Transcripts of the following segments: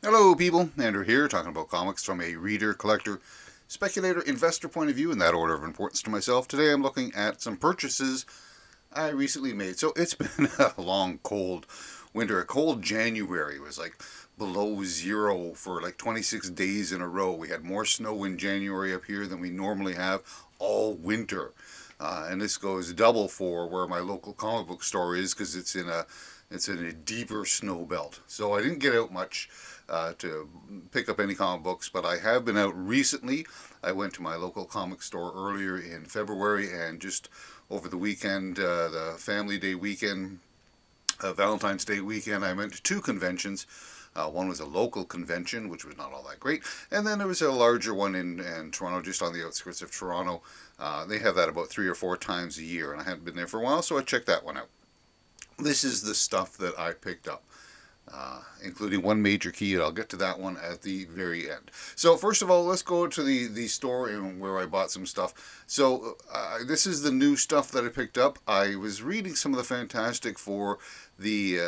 Hello, people. Andrew here, talking about comics from a reader, collector, speculator, investor point of view, in that order of importance to myself. Today I'm looking at some purchases I recently made. So it's been a long, cold winter. A cold January. It was like below zero for like 26 days in a row. We had more snow in January up here than we normally have all winter. And this goes double for where my local comic book store is because it's in a deeper snow belt. So I didn't get out much to pick up any comic books, but I have been out recently. I went to my local comic store earlier in February, and just over the weekend, the Family Day weekend, Valentine's Day weekend, I went to two conventions. One was a local convention, which was not all that great, and then there was a larger one in Toronto, just on the outskirts of Toronto. They have that about 3 or 4 times a year, and I hadn't been there for a while, so I checked that one out. This is the stuff that I picked up, including one major key, and I'll get to that one at the very end. So first of all, let's go to the store and where I bought some stuff. So this is the new stuff that I picked up. I was reading some of the Fantastic Four, the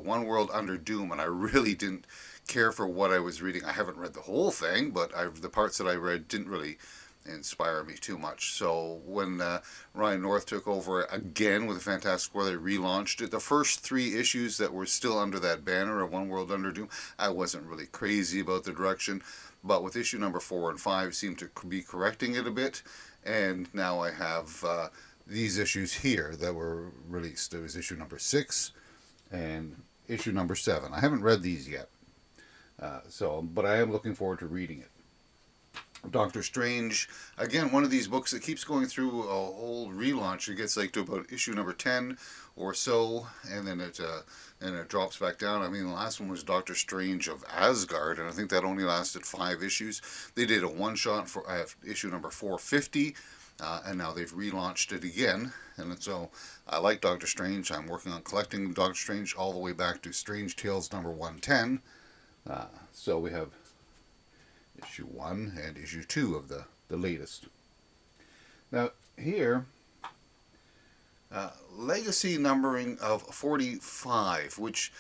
One World Under Doom, and I really didn't care for what I was reading. I haven't read the whole thing, but the parts that I read didn't really inspire me too much. So when Ryan North took over again with the Fantastic Four, they relaunched it. The first 3 issues that were still under that banner of One World Under Doom, I wasn't really crazy about the direction, but with issue number 4 and 5 seemed to be correcting it a bit, and now I have these issues here that were released. There was issue number 6 and issue number 7. I haven't read these yet, but I am looking forward to reading it. Doctor Strange, again, one of these books that keeps going through a whole relaunch. It gets like to about issue number 10 or so, and then it drops back down. I mean, the last one was Doctor Strange of Asgard, and I think that only lasted 5 issues. They did a one-shot for issue number 450, and now they've relaunched it again. And so I like Doctor Strange. I'm working on collecting Doctor Strange all the way back to Strange Tales number 110. So we have issue 1 and issue 2 of the latest. Now, here, legacy numbering of 45, which,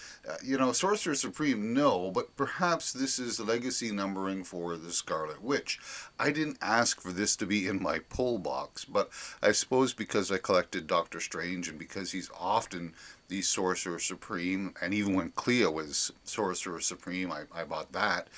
Sorcerer Supreme, no, but perhaps this is legacy numbering for the Scarlet Witch. I didn't ask for this to be in my pull box, but I suppose because I collected Doctor Strange and because he's often the Sorcerer Supreme, and even when Clea was Sorcerer Supreme, I bought that.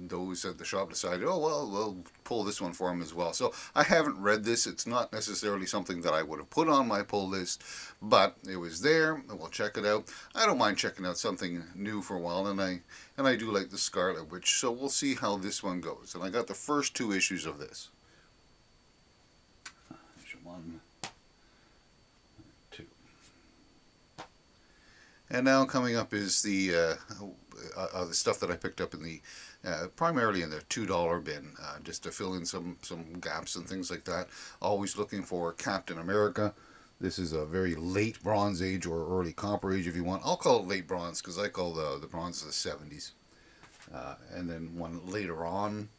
Those at the shop decided, oh, well, we'll pull this one for him as well. So I haven't read this. It's not necessarily something that I would have put on my pull list, but it was there, and we'll check it out. I don't mind checking out something new for a while, and I do like the Scarlet Witch, so we'll see how this one goes. And I got the first 2 issues of this. Issue 1, 2. And now coming up is the stuff that I picked up in the primarily in the $2 bin, just to fill in some gaps and things like that. Always looking for Captain America. This is a very late Bronze Age or early Copper Age, if you want. I'll call it late Bronze because I call the Bronze the 70s. And then one later on.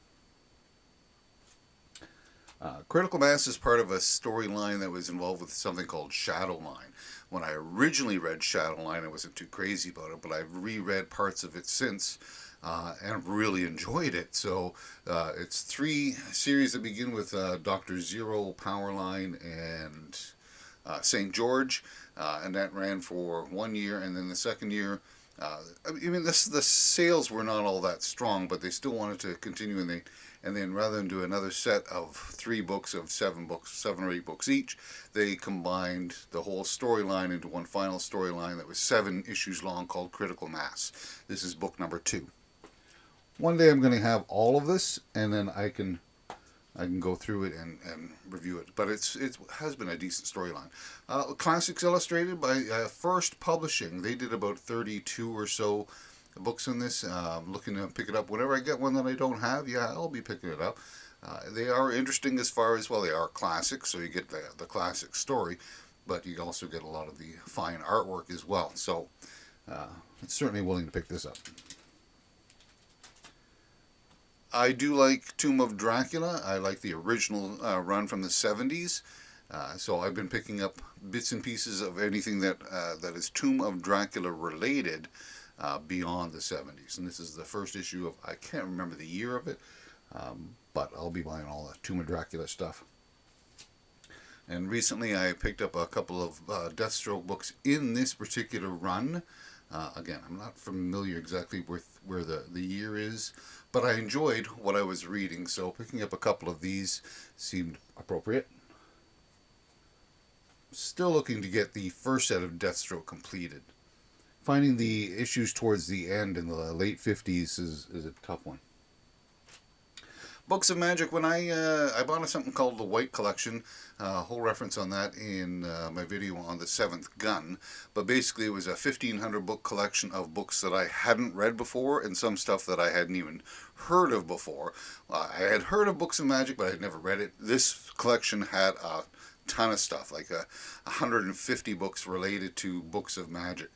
Critical Mass is part of a storyline that was involved with something called Shadowline. When I originally read Shadowline, I wasn't too crazy about it, but I've reread parts of it since and really enjoyed it. So it's 3 series that begin with Dr. Zero, Powerline, and St. George, and that ran for 1 year, and then the second year, the sales were not all that strong, but they still wanted to continue, and then rather than do another set of 3 books of 7 or 8 books each, they combined the whole storyline into one final storyline that was 7 issues long called Critical Mass. This is book number 2. One day I'm going to have all of this, and then I can go through it and review it. But it has been a decent storyline. Classics Illustrated by First Publishing. They did about 32 or so books in this. Looking to pick it up whenever I get one that I don't have. Yeah, I'll be picking it up. They are interesting as far as, well, they are classics, so you get the classic story, but you also get a lot of the fine artwork as well. So I'm certainly willing to pick this up. I do like Tomb of Dracula. I like the original run from the 70s. So I've been picking up bits and pieces of anything that is Tomb of Dracula related beyond the 70s. And this is the first issue of, I can't remember the year of it, but I'll be buying all the Tomb of Dracula stuff. And recently I picked up a couple of Deathstroke books in this particular run. Again, I'm not familiar exactly with where the year is, but I enjoyed what I was reading, so picking up a couple of these seemed appropriate. Still looking to get the first set of Deathstroke completed. Finding the issues towards the end in the late 50s is a tough one. Books of Magic, when I bought something called the White Collection, a whole reference on that in my video on the Seventh Gun, but basically it was a 1,500 book collection of books that I hadn't read before and some stuff that I hadn't even heard of before. I had heard of Books of Magic, but I had never read it. This collection had a ton of stuff, like 150 books related to Books of Magic.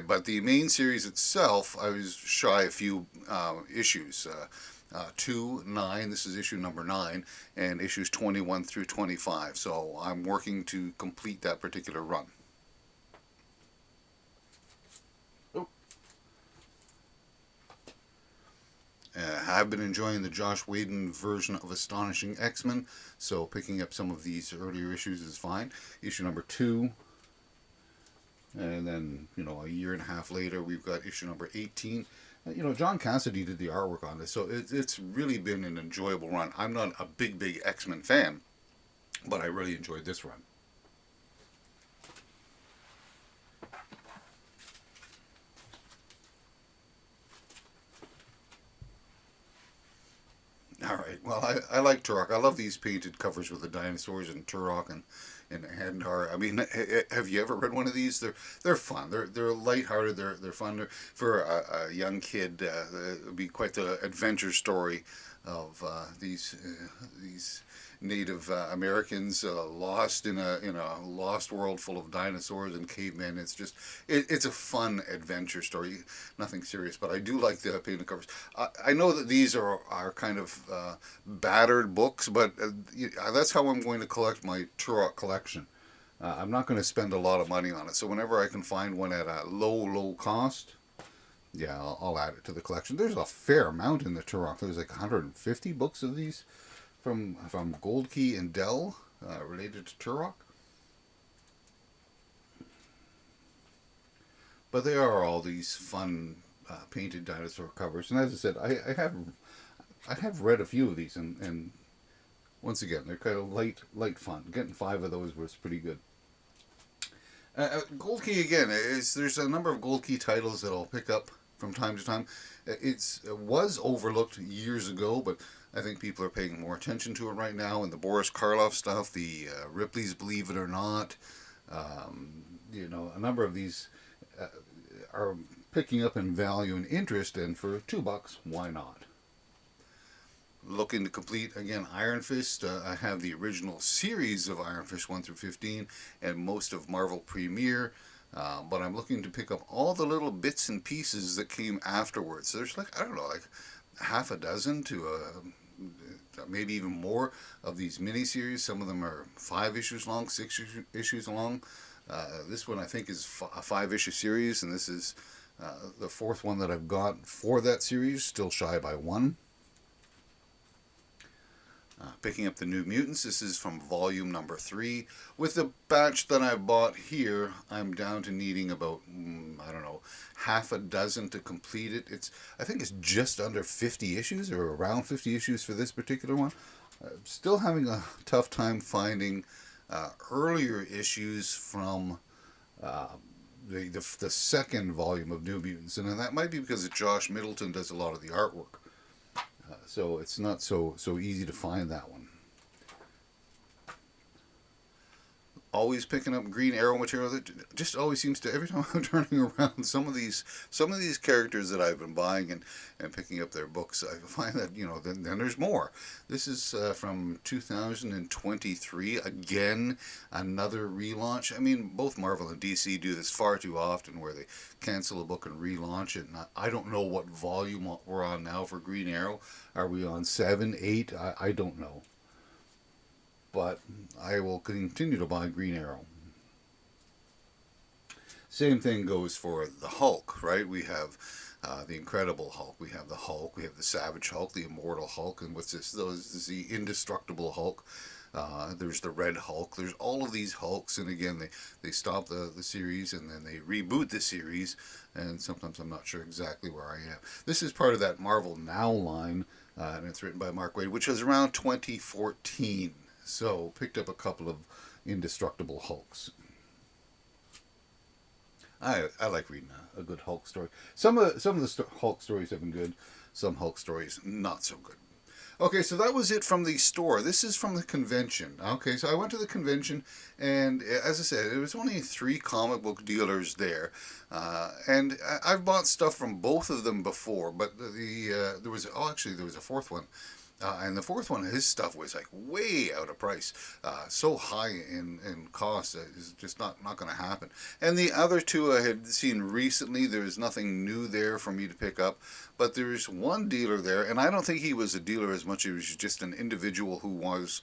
But the main series itself, I was shy a few issues. 2, 9, this is issue number 9, and issues 21 through 25. So I'm working to complete that particular run. I've been enjoying the Josh Whedon version of Astonishing X-Men, so picking up some of these earlier issues is fine. Issue number 2, and then, a year and a half later, we've got issue number 18. John Cassidy did the artwork on this, so it's really been an enjoyable run. I'm not a big X-Men fan, but I really enjoyed this run. All right, well, I like Turok. I love these painted covers with the dinosaurs and Turok and Andar. I mean, have you ever read one of these? They're fun. They're lighthearted. They're fun. For a young kid, it would be quite the adventure story of these Native Americans lost in a lost world full of dinosaurs and cavemen. It's a fun adventure story. Nothing serious, but I do like the painted covers. I know that these are kind of battered books, but that's how I'm going to collect my Turok collection. I'm not going to spend a lot of money on it, so whenever I can find one at a low cost, yeah, I'll add it to the collection. There's a fair amount in the Turok. There's like 150 books of these from Gold Key and Dell related to Turok. But they are all these fun painted dinosaur covers, and as I said, I have read a few of these, and once again, they're kind of light fun. Getting 5 of those was pretty good. Gold Key again. There's a number of Gold Key titles that I'll pick up from time to time. It was overlooked years ago, but I think people are paying more attention to it right now. And the Boris Karloff stuff, the Ripley's Believe It or Not, a number of these are picking up in value and interest. And for $2, why not? Looking to complete, again, Iron Fist. I have the original series of Iron Fist 1 through 15 and most of Marvel Premiere. But I'm looking to pick up all the little bits and pieces that came afterwards. There's like half a dozen to maybe even more of these miniseries. Some of them are 5 issues long, 6 issues long. This one I think is a 5-issue series, and this is the 4th one that I've got for that series, still shy by 1. Picking up the New Mutants. This is from volume number 3. With the batch that I bought here, I'm down to needing about, half a dozen to complete it. I think it's just under 50 issues, or around 50 issues for this particular one. Still having a tough time finding earlier issues from the second volume of New Mutants, and that might be because Josh Middleton does a lot of the artwork. So it's not so easy to find that one. Always picking up Green Arrow material that just always seems to, every time I'm turning around, some of these characters that I've been buying and picking up their books, I find that then there's more. This is from 2023. Again, another relaunch. I mean, both Marvel and DC do this far too often, where they cancel a book and relaunch it. And I don't know what volume we're on now for Green Arrow. Are we on 7, 8? I don't know. But I will continue to buy Green Arrow. Same thing goes for the Hulk, right? We have the Incredible Hulk, we have the Hulk, we have the Savage Hulk, the Immortal Hulk, and what's this? Those is the Indestructible Hulk. There's the Red Hulk. There's all of these Hulks, and again, they stop the series and then they reboot the series, and sometimes I'm not sure exactly where I am. This is part of that Marvel Now line, and it's written by Mark Waid, which was around 2014. So picked up a couple of Indestructible Hulks. I like reading a good Hulk story. Some of the Hulk stories have been good. Some Hulk stories not so good. Okay, so that was it from the store. This is from the convention. Okay, so I went to the convention, and as I said, there was only 3 comic book dealers there, and I've bought stuff from both of them before. But there was actually there was a fourth one. And the fourth one, his stuff was like way out of price, so high in cost that it's just not going to happen. And the other 2 I had seen recently, there was nothing new there for me to pick up, but there's one dealer there, and I don't think he was a dealer as much as he was just an individual who was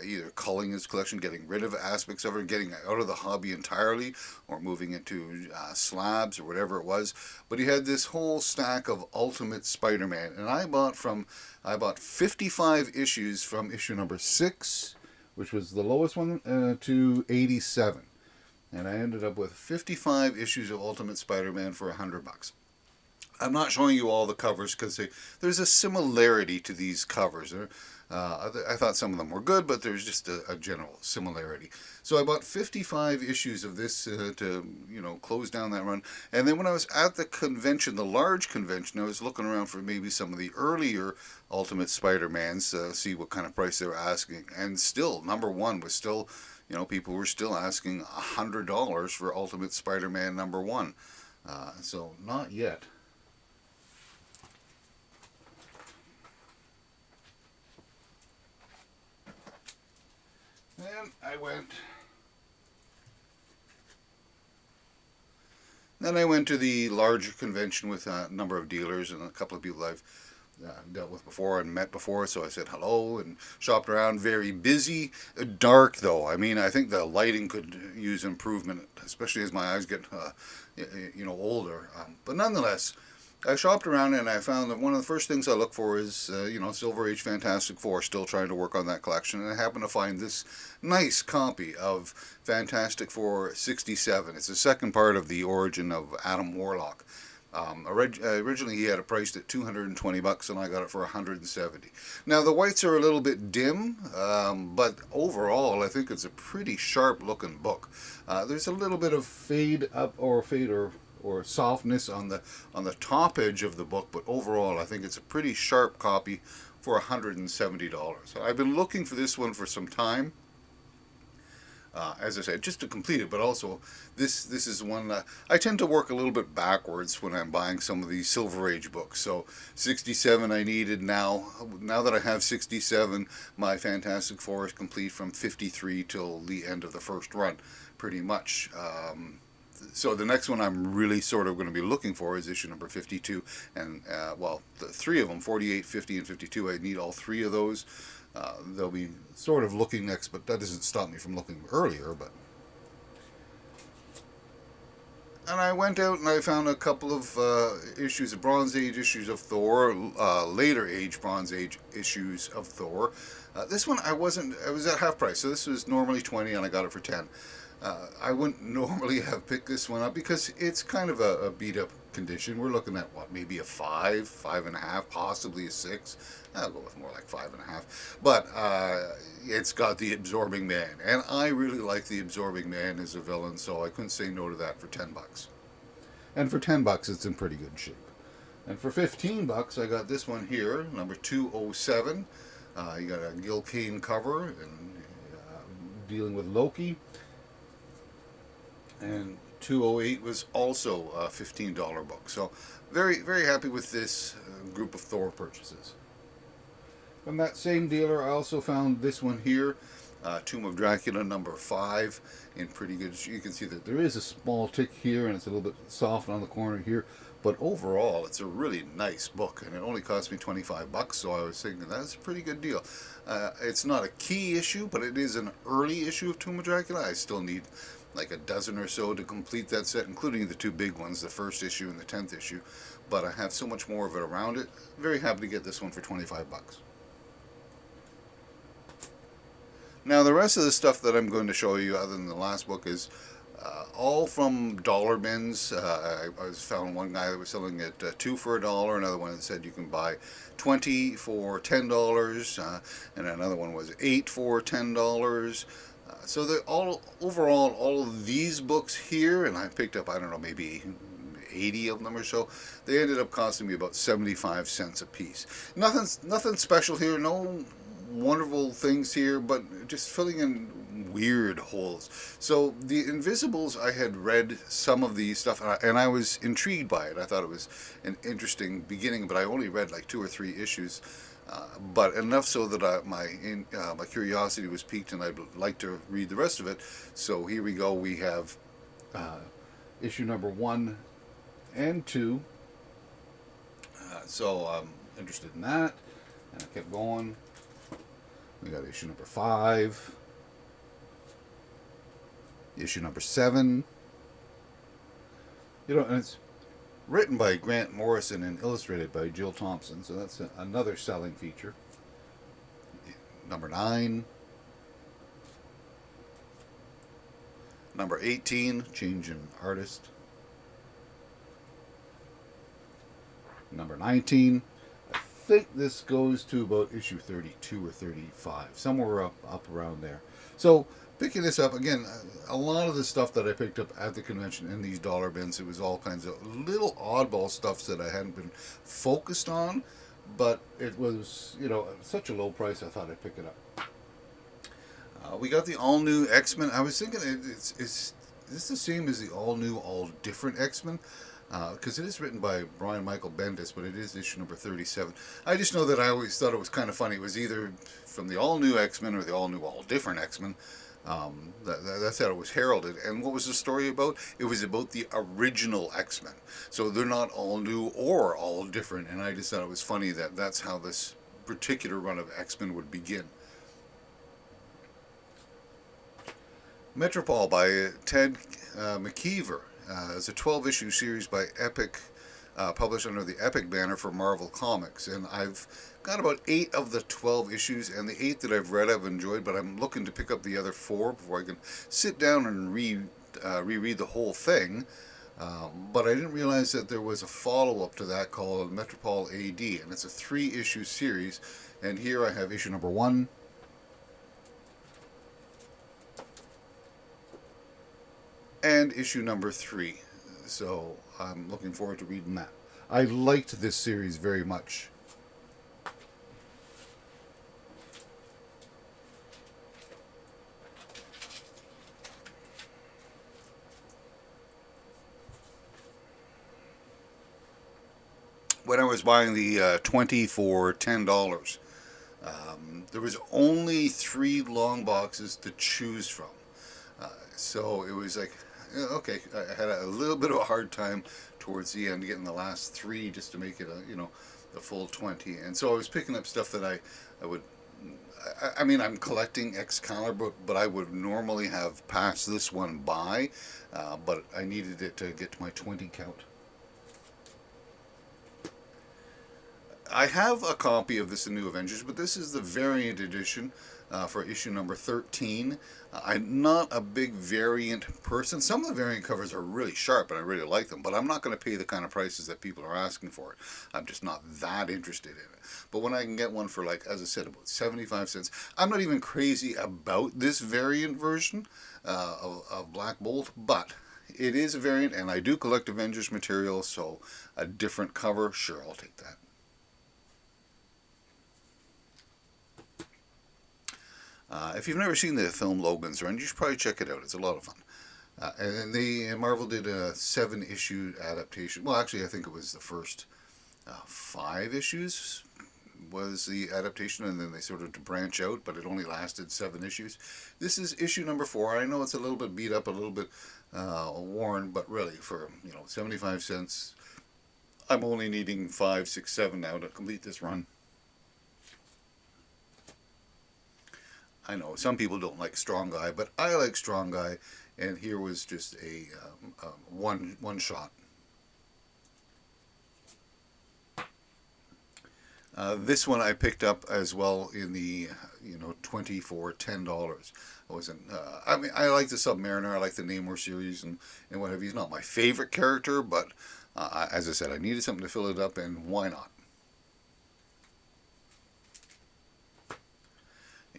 either culling his collection, getting rid of aspects of it, getting out of the hobby entirely, or moving into slabs or whatever it was. But he had this whole stack of Ultimate Spider-Man, and I bought 55 issues from issue number 6, which was the lowest one, to 87. And I ended up with 55 issues of Ultimate Spider-Man for $100. I'm not showing you all the covers because there's a similarity to these covers. I thought some of them were good, but there's just a general similarity. So I bought 55 issues of this to close down that run. And then when I was at the convention, the large convention, I was looking around for maybe some of the earlier Ultimate Spider-Mans, see what kind of price they were asking. And still, number 1 was still, people were still asking $100 for Ultimate Spider-Man number 1. So not yet. Then I went to the larger convention with a number of dealers and a couple of people I've dealt with before and met before. So I said hello and shopped around. Very busy, dark though. I mean, I think the lighting could use improvement, especially as my eyes get older. But nonetheless, I shopped around and I found that one of the first things I look for is, Silver Age Fantastic Four, still trying to work on that collection. And I happened to find this nice copy of Fantastic Four 67. It's the second part of the origin of Adam Warlock. Originally he had it priced at $220 and I got it for $170. Now the whites are a little bit dim, but overall I think it's a pretty sharp looking book. There's a little bit of fade or softness on the top edge of the book, but overall I think it's a pretty sharp copy for $170. So I've been looking for this one for some time. As I said, just to complete it, but also this is one I tend to work a little bit backwards when I'm buying some of these Silver Age books. So 67 I needed now. Now that I have 67, my Fantastic Four is complete from 53 till the end of the first run, pretty much. So the next one I'm really sort of going to be looking for is issue number 52, and the 3 of them, 48, 50, and 52. I need all 3 of those. They'll be sort of looking next, but that doesn't stop me from looking earlier. And I went out and I found a couple of issues of Bronze Age issues of Thor, later age Bronze Age issues of Thor. This one I was at half price, so this was normally 20 and I got it for 10. I wouldn't normally have picked this one up because it's kind of a beat up condition. We're looking at maybe a 5, 5.5, possibly a 6. I'll go with more like 5.5. But it's got the Absorbing Man, and I really like the Absorbing Man as a villain, so I couldn't say no to that for $10. And for $10, it's in pretty good shape. And for $15, I got this one here, number 207. You got a Gil Kane cover and dealing with Loki. And 208 was also a $15 book. So very, very happy with this group of Thor purchases. From that same dealer, I also found this one here, Tomb of Dracula number 5, in pretty good. You can see that there is a small tick here, and it's a little bit soft on the corner here. But overall, it's a really nice book, and it only cost me $25. So I was thinking that's a pretty good deal. It's not a key issue, but it is an early issue of Tomb of Dracula. I still need like a dozen or so to complete that set, including the two big ones, the first issue and the 10th issue. But I have so much more of it around it. Very happy to get this one for 25 bucks. Now, the rest of the stuff that I'm going to show you, other than the last book, is all from dollar bins. I was found one guy that was selling it 2 for $1, another one that said you can buy 20 for $10, and another one was 8 for $10. So they're all overall, all of these books here, and I picked up, I don't know, maybe 80 of them or so. They ended up costing me about 75 cents a piece. Nothing special here. No wonderful things here, but just filling in weird holes. So the Invisibles, I had read some of the stuff, and I was intrigued by it. I thought it was an interesting beginning, but I only read like 2 or 3 issues. But enough so that my curiosity was piqued, and I'd like to read the rest of it. So here we go. We have issue number 1 and 2. So I'm interested in that, and I kept going. We got issue number 5, issue number 7. You know, and it's written by Grant Morrison and illustrated by Jill Thompson, so that's another selling feature. Number 9. Number 18, change in artist. Number 19. I think this goes to about issue 32 or 35, somewhere up around there. So picking this up again, a lot of the stuff that I picked up at the convention in these dollar bins, it was all kinds of little oddball stuff that I hadn't been focused on, but it was, you know, at such a low price, I thought I'd pick it up. We got the all new X-Men. I was thinking, is this the same as the all new, all different X-Men? Because it is written by Brian Michael Bendis, but it is issue number 37. I just know that I always thought it was kind of funny. It was either from the all-new X-Men or the all-new, all-different X-Men. That's how it was heralded. And what was the story about? It was about the original X-Men. So they're not all new or all different. And I just thought it was funny that that's how this particular run of X-Men would begin. Metropole by Ted McKeever. It's a 12-issue series by Epic, published under the Epic banner for Marvel Comics. And I've got about 8 of the 12 issues, and the 8 that I've read I've enjoyed, but I'm looking to pick up the other 4 before I can sit down and reread the whole thing. But I didn't realize that there was a follow-up to that called Metropole AD, and it's a 3-issue series. And here I have issue number 1. And issue number 3. So I'm looking forward to reading that. I liked this series very much. When I was buying the 20 for $10, there was only 3 long boxes to choose from. So it was like, okay, I had a little bit of a hard time towards the end getting the last 3 just to make it the full 20. And so I was picking up stuff that I would, I mean, I'm collecting Excalibur, but I would normally have passed this one by, but I needed it to get to my 20 count. I have a copy of this, The New Avengers, but this is the variant edition for issue number 13. I'm not a big variant person. Some of the variant covers are really sharp, and I really like them, but I'm not going to pay the kind of prices that people are asking for it. I'm just not that interested in it. But when I can get one for, like, as I said, about 75 cents, I'm not even crazy about this variant version of Black Bolt, but it is a variant, and I do collect Avengers material, so a different cover, sure, I'll take that. If you've never seen the film Logan's Run, you should probably check it out. It's a lot of fun. And Marvel did a 7-issue adaptation. Well, actually, I think it was the first 5 issues was the adaptation, and then they sort of to branch out, but it only lasted 7 issues. This is issue number 4. I know it's a little bit beat up, a little bit worn, but really, for 75 cents, I'm only needing 5, 6, 7 now to complete this run. I know some people don't like Strong Guy, but I like Strong Guy, and here was just a one shot. This one I picked up as well in the 20 for $10. I wasn't. I mean, I like the Submariner. I like the Namor series and whatever. He's not my favorite character, but as I said, I needed something to fill it up, and why not?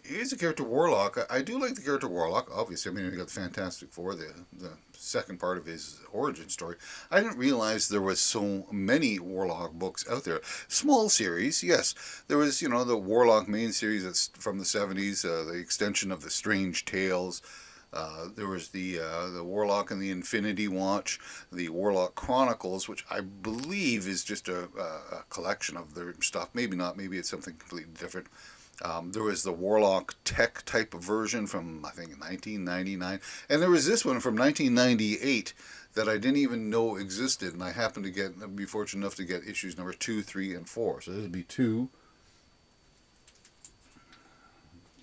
Here's the character Warlock. I do like the character Warlock. Obviously, I mean, he got the Fantastic Four, the second part of his origin story. I didn't realize there was so many Warlock books out there. Small series, yes. There was, the Warlock main series that's from the 70s, the extension of the Strange Tales. There was the Warlock and the Infinity Watch, the Warlock Chronicles, which I believe is just a collection of their stuff. Maybe not. Maybe it's something completely different. There was the Warlock Tech type of version from, I think, 1999. And there was this one from 1998 that I didn't even know existed. And I happened to be fortunate enough to get issues number 2, 3, and 4. So this would be 2,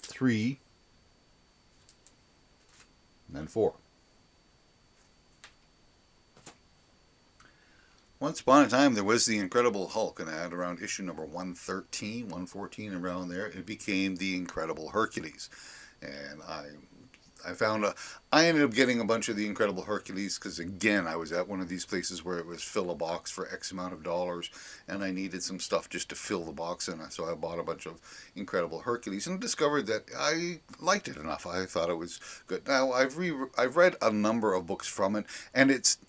3, and 4. Once upon a time, there was the Incredible Hulk, and at around issue number 113, 114, around there, it became the Incredible Hercules. And I ended up getting a bunch of the Incredible Hercules because, again, I was at one of these places where it was fill a box for X amount of dollars, and I needed some stuff just to fill the box in. So I bought a bunch of Incredible Hercules and discovered that I liked it enough. I thought it was good. Now, I've read a number of books from it, and it's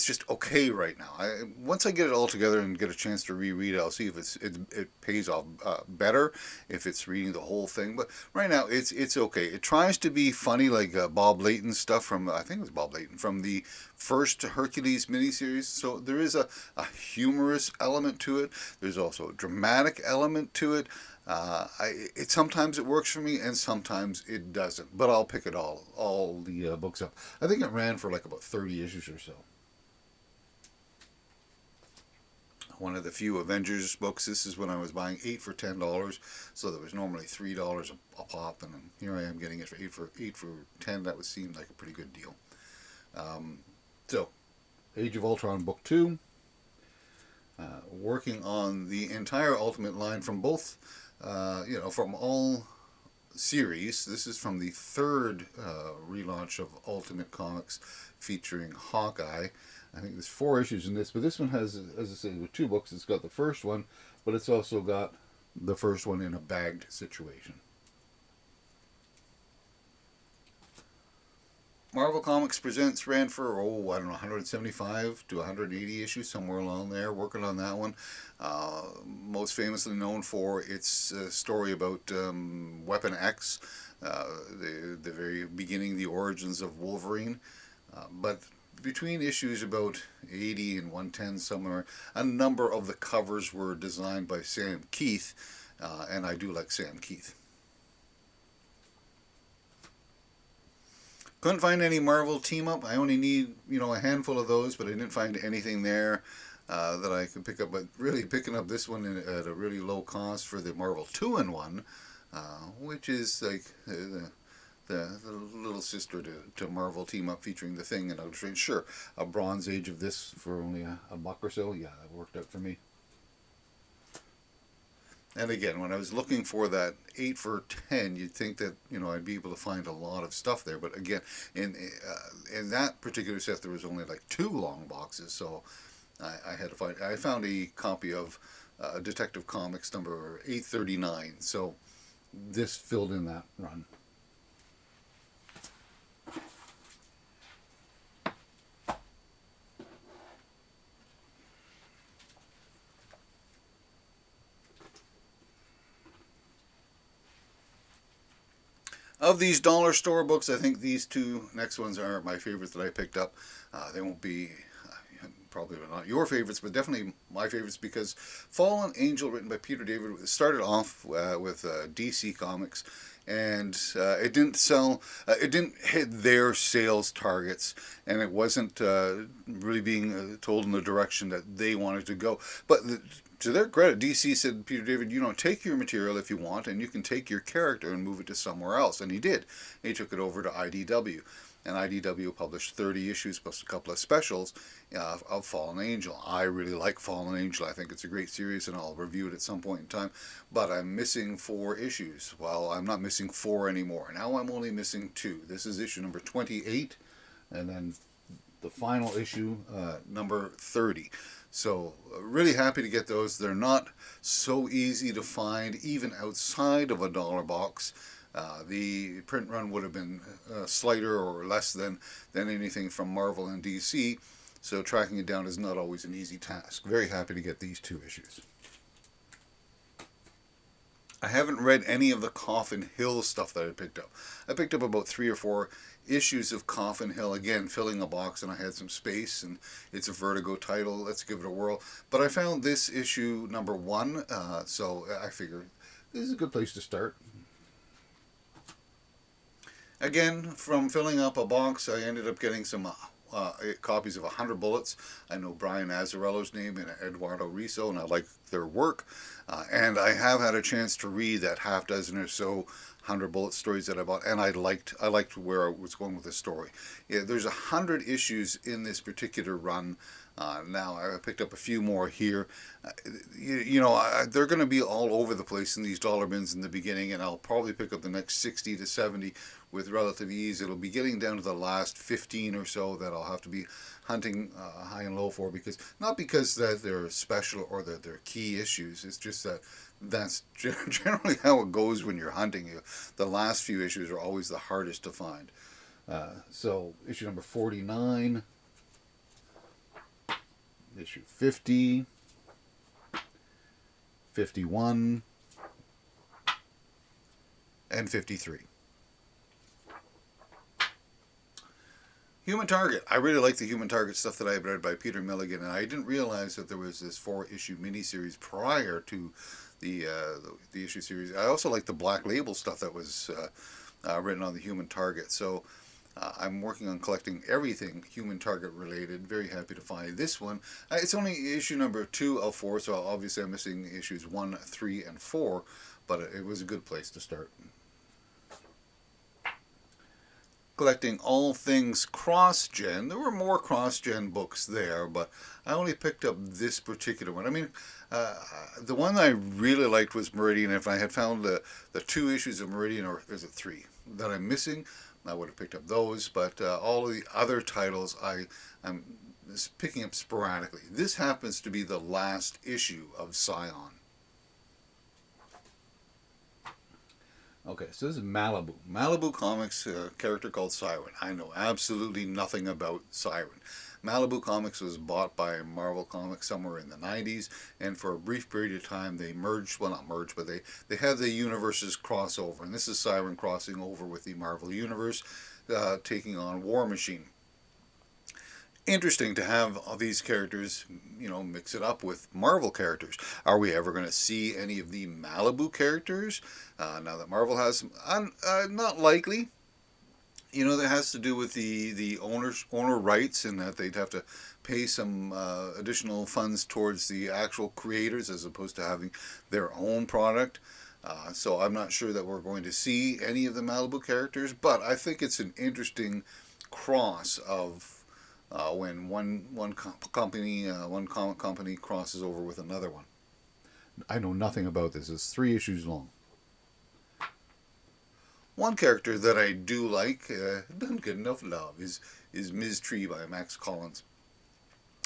just okay right now. Once I get it all together and get a chance to reread it, I'll see if it pays off better if it's reading the whole thing. But right now, it's okay. It tries to be funny, like Bob Layton's stuff from, I think it was Bob Layton, from the first Hercules miniseries. So there is a humorous element to it. There's also a dramatic element to it. Sometimes it works for me and sometimes it doesn't. But I'll pick it all the books up. I think it ran for like about 30 issues or so. One of the few Avengers books. This is when I was buying 8 for $10, so there was normally $3 a pop, and here I am getting it for 8 for 10. That would seem like a pretty good deal. So, Age of Ultron book 2. Working on the entire Ultimate line from both, from all series. This is from the third relaunch of Ultimate Comics featuring Hawkeye. I think there's 4 issues in this, but this one has, as I say, with 2 books. It's got the first one, but it's also got the first one in a bagged situation. Marvel Comics Presents ran for, 175 to 180 issues, somewhere along there, working on that one. Most famously known for its story about Weapon X, the very beginning, the origins of Wolverine. But between issues about 80 and 110 somewhere, a number of the covers were designed by Sam Keith, and I do like Sam Keith. Couldn't find any Marvel team-up. I only need, a handful of those, but I didn't find anything there that I could pick up. But really picking up this one at a really low cost for the Marvel 2-in-1, which is like the little sister to Marvel Team Up featuring The Thing and Doctor Strange. Sure, a Bronze Age of this for only a buck or so. Yeah, that worked out for me. And again, when I was looking for that 8 for 10, you'd think that, I'd be able to find a lot of stuff there. But again, in that particular set, there was only like 2 long boxes. So I had to find, I found a copy of Detective Comics number 839. So this filled in that run. Of these dollar store books, I think these 2 next ones are my favorites that I picked up. They won't be probably not your favorites, but definitely my favorites because Fallen Angel, written by Peter David, started off with DC Comics, and it didn't sell. It didn't hit their sales targets, and it wasn't really being told in the direction that they wanted to go. But to their credit, DC said, Peter David, take your material if you want, and you can take your character and move it to somewhere else. And he did. He took it over to IDW. and IDW published 30 issues plus a couple of specials of Fallen Angel. I really like Fallen Angel. I think it's a great series, and I'll review it at some point in time. But I'm missing 4 issues. Well, I'm not missing 4 anymore. Now I'm only missing 2. This is issue number 28, and then the final issue, number 30. So really happy to get those. They're not so easy to find, even outside of a dollar box. The print run would have been slighter or less than anything from Marvel and DC, so tracking it down is not always an easy task. Very happy to get these 2 issues. I haven't read any of the Coffin Hill stuff that I picked up. I picked up about 3 or 4 issues of Coffin Hill, again, filling a box, and I had some space, and it's a Vertigo title. Let's give it a whirl. But I found this issue number 1, so I figured this is a good place to start. Again, from filling up a box, I ended up getting some copies of 100 Bullets. I know Brian Azzarello's name and Eduardo Riso, and I like their work. And I have had a chance to read that half dozen or so 100 Bullet stories that I bought, and I liked where I was going with the story. Yeah, there's 100 issues in this particular run. Now I picked up a few more here. They're going to be all over the place in these dollar bins in the beginning, and I'll probably pick up the next 60 to 70 with relative ease. It'll be getting down to the last 15 or so that I'll have to be hunting high and low for, not because that they're special or that they're key issues. It's just that that's generally how it goes when you're hunting. The last few issues are always the hardest to find. So issue number 49, issue 50, 51, and 53. Human Target. I really like the Human Target stuff that I read by Peter Milligan, and I didn't realize that there was this 4-issue miniseries prior to the issue series. I also like the Black Label stuff that was written on the Human Target. So I'm working on collecting everything Human Target related. Very happy to find this one. It's only issue number 2 of 4, so obviously I'm missing issues 1, 3, and 4, but it was a good place to start. Collecting all things cross-gen. There were more cross-gen books there, but I only picked up this particular one. I mean, the one I really liked was Meridian. If I had found the 2 issues of Meridian, or is it 3, that I'm missing, I would have picked up those, but all of the other titles I'm picking up sporadically. This happens to be the last issue of Scion. Okay, so this is Malibu. Malibu Comics, a character called Siren. I know absolutely nothing about Siren. Malibu Comics was bought by Marvel Comics somewhere in the 90s, and for a brief period of time they merged, well not merged, but they had the universes cross over, and this is Siren crossing over with the Marvel Universe, taking on War Machine. Interesting to have all these characters, mix it up with Marvel characters. Are we ever going to see any of the Malibu characters now that Marvel has them? Not likely. That has to do with the owner rights, and that they'd have to pay some additional funds towards the actual creators as opposed to having their own product. So I'm not sure that we're going to see any of the Malibu characters, but I think it's an interesting cross of when one comic company crosses over with another one. I know nothing about this. It's 3 issues long. One character that I do like, doesn't get enough love, is Ms. Tree by Max Collins.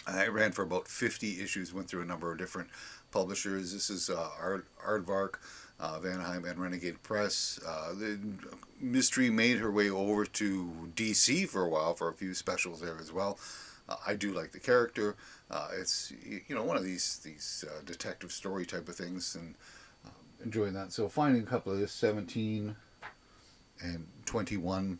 I ran for about 50 issues, went through a number of different publishers. This is Aardvark, Vanheim, and Renegade Press. The Mystery made her way over to DC for a while, for a few specials there as well. I do like the character. It's one of these detective story type of things, and enjoying that. So finding a couple of this, 17 and 21.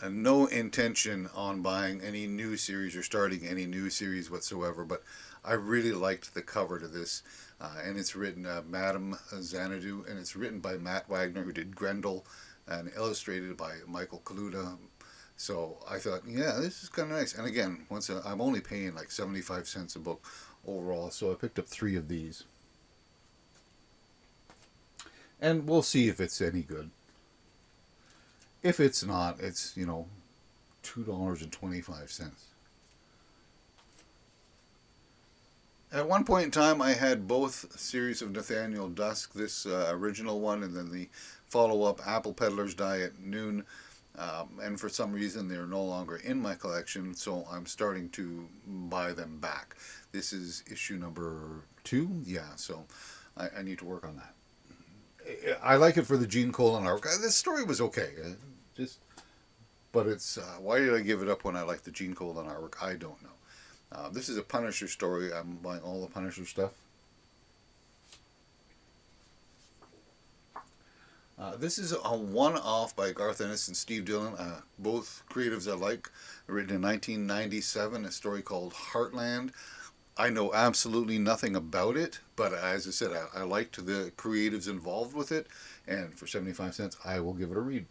And no intention on buying any new series or starting any new series whatsoever, but I really liked the cover to this, and it's written Madame Xanadu, and it's written by Matt Wagner, who did Grendel, and illustrated by Michael Kaluta. So I thought, yeah, this is kind of nice. And again, I'm only paying like 75 cents a book overall, so I picked up 3 of these. And we'll see if it's any good. If it's not, it's, $2.25. At one point in time, I had both series of Nathaniel Dusk, this original one, and then the follow-up Apple Peddler's Die at Noon. And for some reason, they're no longer in my collection, so I'm starting to buy them back. This is issue number 2, yeah, so I need to work on that. I like it for the Gene Colan arc. This story was okay, but it's why did I give it up when I like the Gene Colan arc? I don't know. This is a Punisher story. I'm buying all the Punisher stuff. This is a one-off by Garth Ennis and Steve Dillon, both creatives I like. Written in 1997, a story called Heartland. I know absolutely nothing about it, but as I said, I liked the creatives involved with it, and for 75 cents, I will give it a read.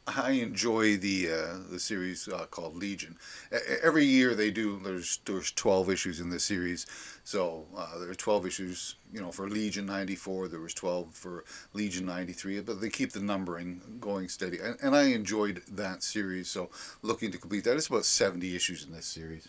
I enjoy the series called Legion. Every year they do. There's 12 issues in this series, so there are 12 issues. For Legion '94, there was 12 for Legion '93, but they keep the numbering going steady, and I enjoyed that series. So looking to complete that. It's about 70 issues in this series.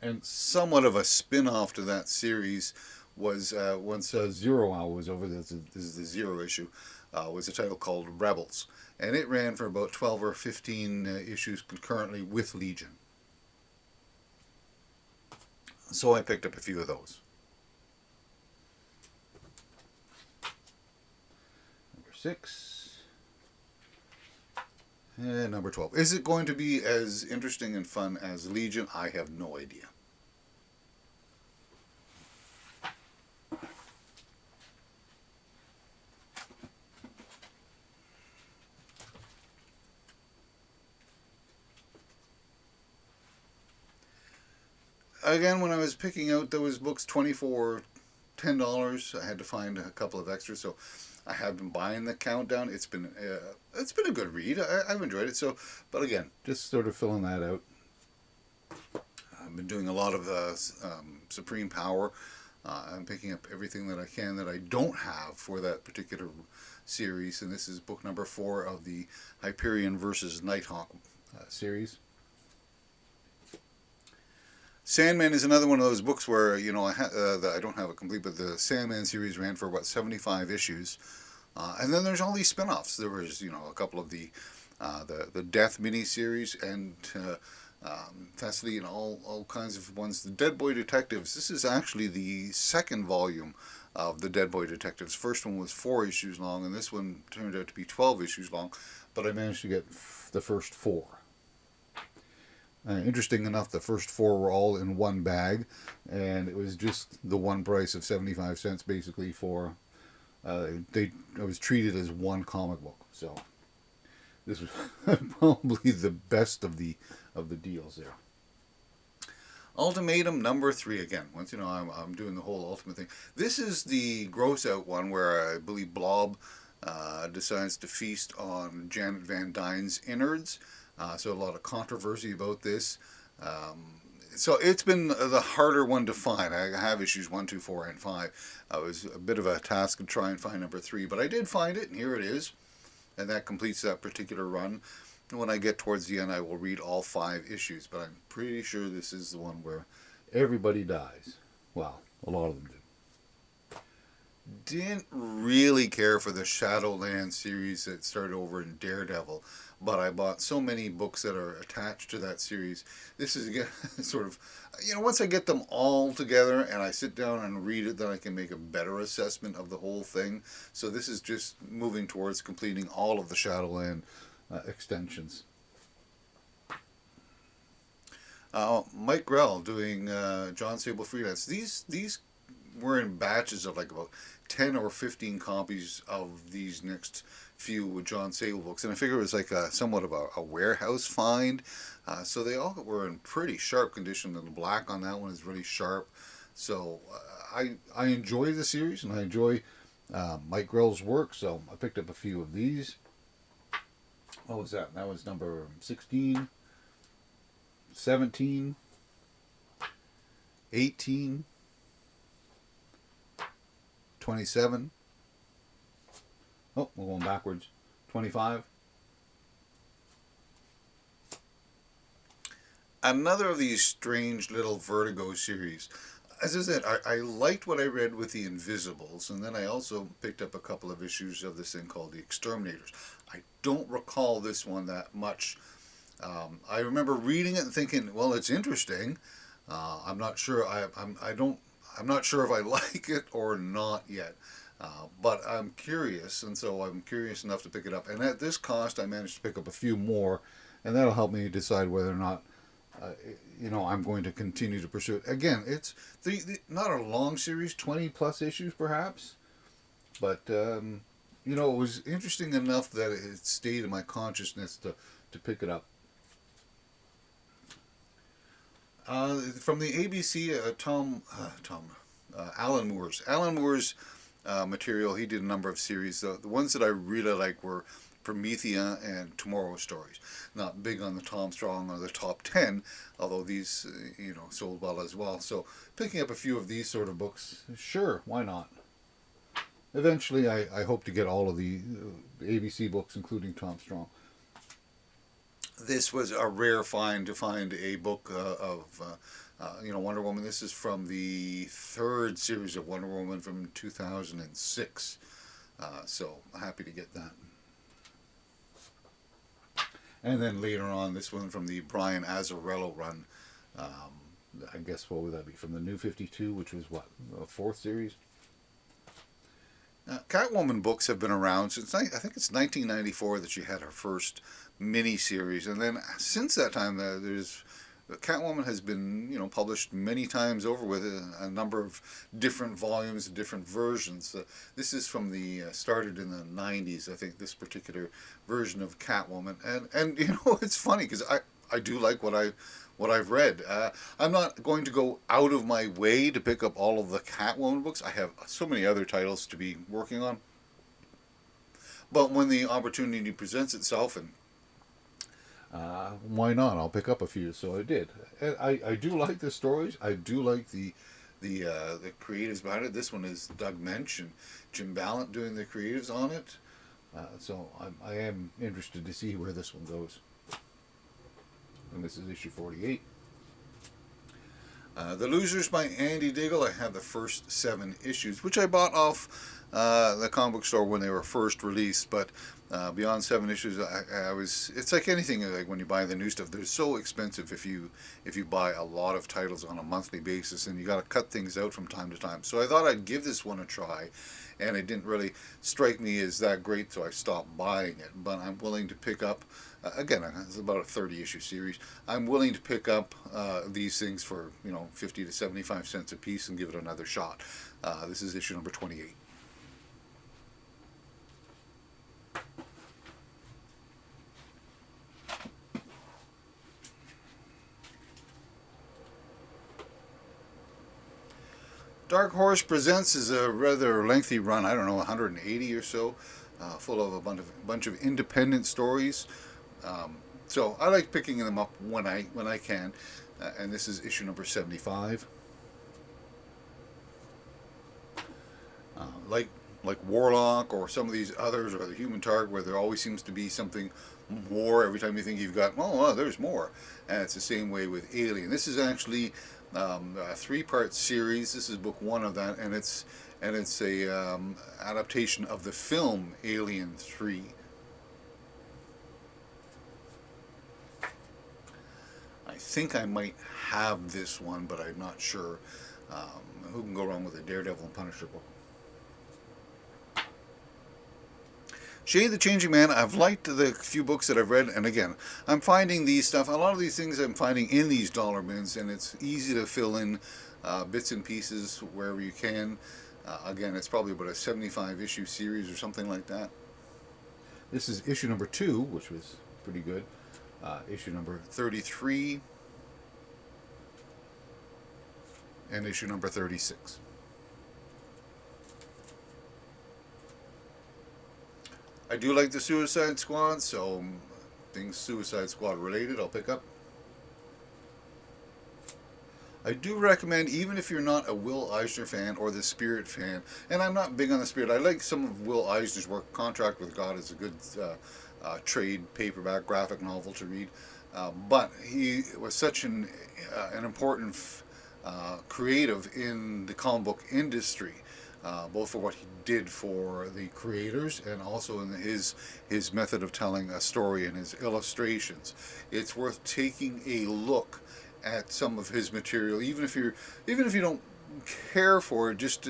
And somewhat of a spin-off to that series was once Zero Hour was over. This is the Zero issue. Was a title called Rebels, and it ran for about 12 or 15 issues concurrently with Legion. So I picked up a few of those. Number 6. And number 12. Is it going to be as interesting and fun as Legion? I have no idea. Again, when I was picking out those books, 24 $10, I had to find a couple of extras, so I have been buying the Countdown. It's been a good read. I've enjoyed it. So, but again, just sort of filling that out. I've been doing a lot of Supreme Power. I'm picking up everything that I can that I don't have for that particular series, and this is book number 4 of the Hyperion versus Nighthawk series. Sandman is another one of those books where, I don't have it complete, but the Sandman series ran for about 75 issues. And then there's all these spin-offs. There was, a couple of the Death miniseries and Thessaly and all kinds of ones. The Dead Boy Detectives, this is actually the second volume of the Dead Boy Detectives. First one was 4 issues long, and this one turned out to be 12 issues long, but I managed to get the first 4. Interesting enough, the first 4 were all in one bag, and it was just the one price of 75 cents basically for. It was treated as one comic book, so this was probably the best of the deals there. Ultimatum number 3 again. Once I'm doing the whole Ultimate thing. This is the gross out one where I believe Blob decides to feast on Janet Van Dyne's innards. So a lot of controversy about this. So it's been the harder one to find. I have issues 1, 2, 4, and 5. It was a bit of a task to try and find number 3, but I did find it, and here it is. And that completes that particular run. And when I get towards the end, I will read all 5 issues, but I'm pretty sure this is the one where everybody dies. Well, a lot of them do. Didn't really care for the Shadowland series that started over in Daredevil, but I bought so many books that are attached to that series. This is again sort of, once I get them all together and I sit down and read it, then I can make a better assessment of the whole thing. So this is just moving towards completing all of the Shadowland extensions. Mike Grell doing John Sable Freelance. These were in batches of like about 10 or 15 copies of these next few John Sable books, and I figure it was like somewhat of a warehouse find. So they all were in pretty sharp condition, and the black on that one is really sharp. So I enjoy the series, and I enjoy Mike Grell's work, so I picked up a few of these. What was that? That was number 16, 17, 18, 27. Oh, we're going backwards. 25. Another of these strange little Vertigo series. As I said, I liked what I read with the Invisibles, and then I also picked up a couple of issues of this thing called The Exterminators. I don't recall this one that much. I remember reading it and thinking, well, it's interesting. I'm not sure. I'm not sure if I like it or not yet. But I'm curious, and so I'm curious enough to pick it up. And at this cost, I managed to pick up a few more, and that'll help me decide whether or not uh, I'm going to continue to pursue it. Again, it's not a long series, 20 plus issues perhaps, but it was interesting enough that it stayed in my consciousness to pick it up. From the ABC, Alan Moore's material. He did a number of series. The ones that I really like were Promethea and Tomorrow Stories. Not big on the Tom Strong or the top 10, although these, sold well as well. So picking up a few of these sort of books, sure, why not? Eventually, I hope to get all of the ABC books, including Tom Strong. This was a rare find to find a book of Wonder Woman. This is from the third series of Wonder Woman from 2006. So happy to get that. And then later on, this one from the Brian Azzarello run. I guess what would that be? From the New 52, which was what, the fourth series? Catwoman books have been around since I think it's 1994 that she had her first mini-series, and then since that time, Catwoman has been published many times over with a number of different volumes and different versions. This is from the started in the 90s, I think, this particular version of Catwoman, and it's funny because I do like what I've read. I'm not going to go out of my way to pick up all of the Catwoman books. I have so many other titles to be working on. But when the opportunity presents itself, and why not? I'll pick up a few. So I did. And I do like the stories. I do like the creatives behind it. This one is Doug Mensch and Jim Ballant doing the creatives on it. So I am interested to see where this one goes. And this is issue 48. The Losers by Andy Diggle. I have the first 7 issues, which I bought off the comic book store when they were first released. But beyond 7 issues, it's like anything. Like when you buy the new stuff, they're so expensive if you buy a lot of titles on a monthly basis, and you got to cut things out from time to time. So I thought I'd give this one a try, and it didn't really strike me as that great, so I stopped buying it. But I'm willing to pick up. Again, it's about a 30-issue series. I'm willing to pick up these things for 50 to 75 cents a piece and give it another shot. This is issue number 28. Dark Horse Presents is a rather lengthy run. I don't know, 180 or so, full of a bunch of independent stories. So I like picking them up when I can, and this is issue number 75. Like Warlock or some of these others, or the Human Target, where there always seems to be something more every time you think you've got. Oh, there's more, and it's the same way with Alien. This is actually a 3-part series. This is book 1 of that, and it's a adaptation of the film Alien 3. I think I might have this one, but I'm not sure. Who can go wrong with a Daredevil and Punisher book? Shade the Changing Man. I've liked the few books that I've read, and again, I'm finding these stuff. A lot of these things I'm finding in these dollar bins, and it's easy to fill in bits and pieces wherever you can. Again, it's probably about a 75-issue series or something like that. This is issue number 2, which was pretty good. Issue number 33 and issue number 36. I do like the Suicide Squad, so things Suicide Squad related I'll pick up. I do recommend, even if you're not a Will Eisner fan or the Spirit fan, and I'm not big on the Spirit. I like some of Will Eisner's work. Contract with God is a good trade paperback graphic novel to read. But he was such an important creative in the comic book industry, both for what he did for the creators and also in his method of telling a story and his illustrations. It's worth taking a look at some of his material, even if you don't care for it, just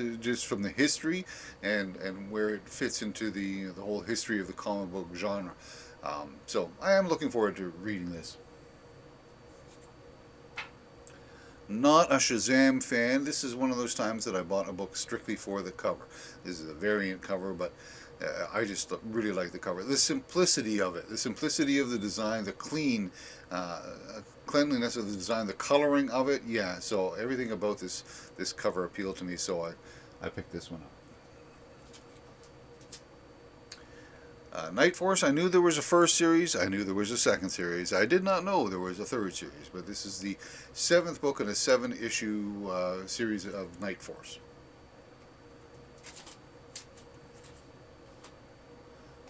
from the history and where it fits into the whole history of the comic book genre. So I am looking forward to reading this. Not a Shazam fan. This is one of those times that I bought a book strictly for the cover. This is a variant cover, but I just really like the cover. The simplicity of it, the simplicity of the design, the cleanliness of the design, the coloring of it. Yeah, so everything about this cover appealed to me, so I picked this one up. Night Force, I knew there was a first series, I knew there was a second series. I did not know there was a third series, but this is the seventh book in a 7-issue series of Night Force.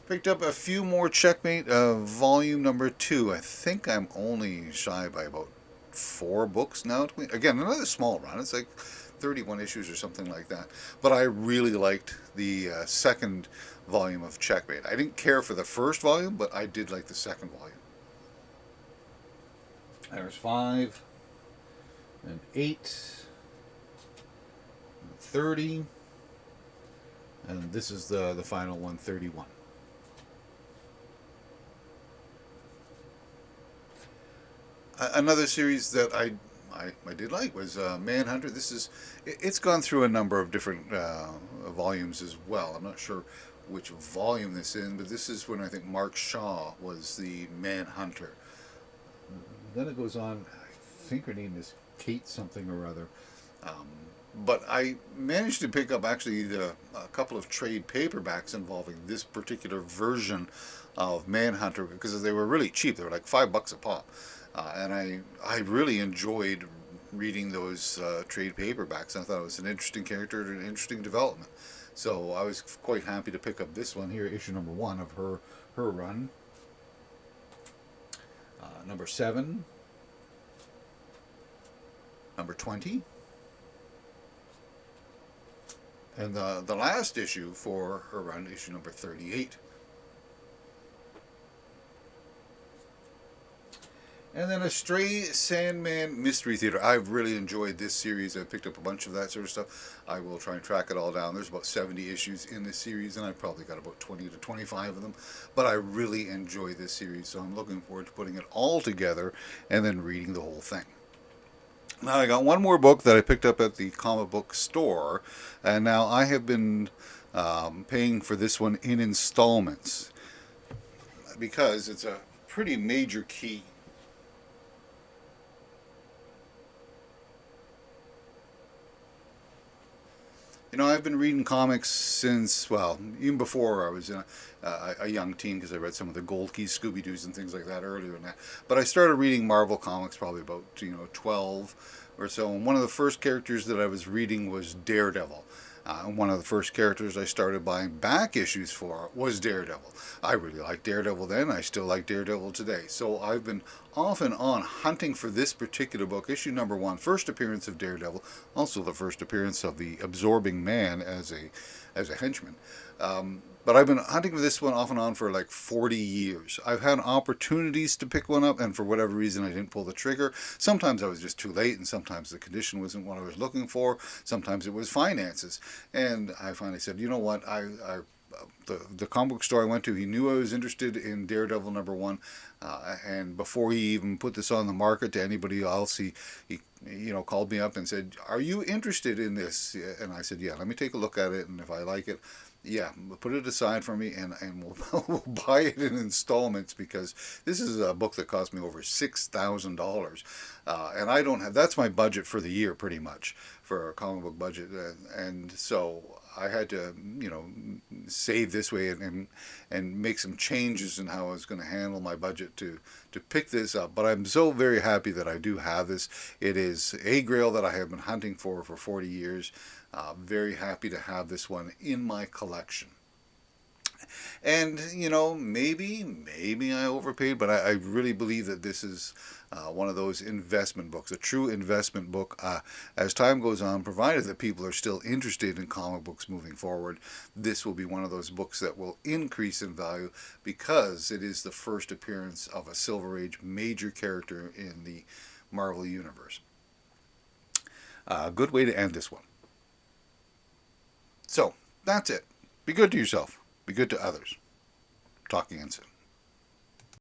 Picked up a few more Checkmate, volume number 2. I think I'm only shy by about 4 books now. Again, another small run. It's like 31 issues or something like that. But I really liked the second volume of Checkmate. I didn't care for the first volume, but I did like the second volume. There's 5 and 8 and 30, and this is the final one, 31. Another series that I did like was Manhunter. It's gone through a number of different volumes as well. I'm not sure which volume this is in, but this is when I think Mark Shaw was the Manhunter. Then it goes on, I think her name is Kate something or other. But I managed to pick up actually a couple of trade paperbacks involving this particular version of Manhunter because they were really cheap. They were like $5 a pop. And I really enjoyed reading those trade paperbacks. I thought it was an interesting character and an interesting development. So I was quite happy to pick up this one here, issue number 1 of her run. Number 7, number 20, and the last issue for her run, issue number 38. And then a Stray Sandman Mystery Theater. I've really enjoyed this series. I picked up a bunch of that sort of stuff. I will try and track it all down. There's about 70 issues in this series, and I've probably got about 20 to 25 of them. But I really enjoy this series, so I'm looking forward to putting it all together and then reading the whole thing. Now I got one more book that I picked up at the comic book store, and now I have been paying for this one in installments because it's a pretty major key. You know, I've been reading comics since, well, even before I was a young teen, because I read some of the Gold Key Scooby-Doos and things like that earlier than that. But I started reading Marvel comics probably about, 12 or so. And one of the first characters that I was reading was Daredevil. And one of the first characters I started buying back issues for was Daredevil. I really liked Daredevil then. I still like Daredevil today. So I've been off and on hunting for this particular book, issue number 1, first appearance of Daredevil, also the first appearance of the Absorbing Man as a henchman. But I've been hunting for this one off and on for like 40 years. I've had opportunities to pick one up, and for whatever reason I didn't pull the trigger. Sometimes I was just too late, and sometimes the condition wasn't what I was looking for. Sometimes it was finances. And I finally said, you know what, the comic book store I went to, he knew I was interested in Daredevil number 1, and before he even put this on the market to anybody else, he called me up and said, are you interested in this? And I said, yeah, let me take a look at it, and if I like it, yeah, put it aside for me, and we'll buy it in installments, because this is a book that cost me over $6,000, and I don't have, that's my budget for the year pretty much, for a comic book budget, and so I had to, save this way and make some changes in how I was going to handle my budget to pick this up. But I'm so very happy that I do have this. It is a grail that I have been hunting for 40 years. Very happy to have this one in my collection. And maybe I overpaid, but I really believe that this is one of those investment books, a true investment book. As time goes on, provided that people are still interested in comic books moving forward, this will be one of those books that will increase in value because it is the first appearance of a Silver Age major character in the Marvel Universe. Good way to end this one. So, that's it. Be good to yourself. Be good to others. Talk again soon.